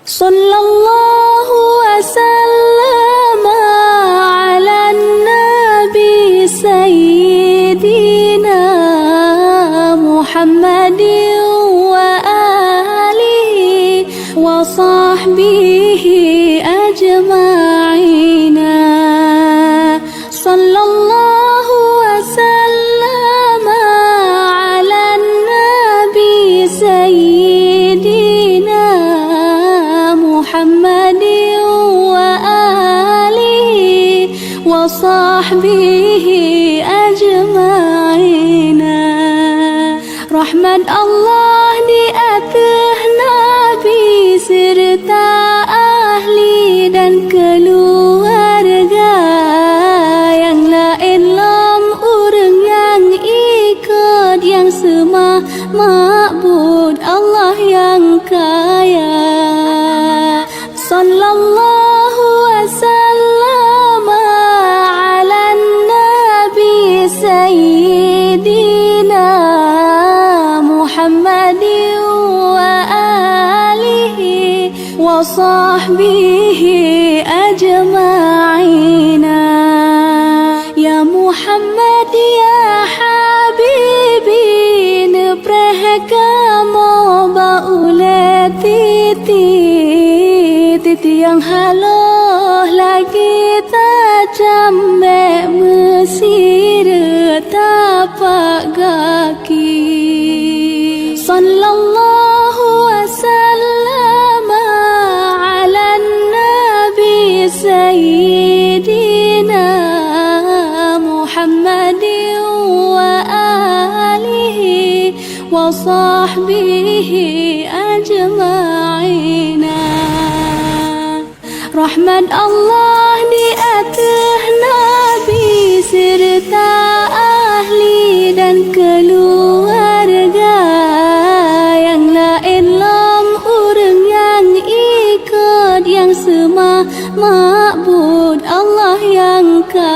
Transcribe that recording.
Sallallahu wasallam ala nabi sayyidina Muhammadin wa alihi wa sahbihi ajma'ina. Sallallahu wasallam ala nabi sayyidina Muhammadin wa alihi wa sahbihi ajma'ina. Rahmat Allah di atas Nabi serta ahli dan keluarga yang lain lam orang yang ikut yang semua ma'bud Allah yang kaya. Sallallahu wasallam ala nabi sayyidina Muhammadin wa alihi wa sahbihi ajma'ina. Ya Muhammad ya habibi nepreh kamu bauleti titi yang haloh lagi tajam mesir tapak kaki. Sallallahu wasallam ala nabi sayyidina Muhammadin wa alihi wa sahbihi ajma'ina. Rahmat Allah di atas Nabi serta ahli dan keluarga yang lain lam orang yang ikut yang semua ma'bud Allah yang kaya.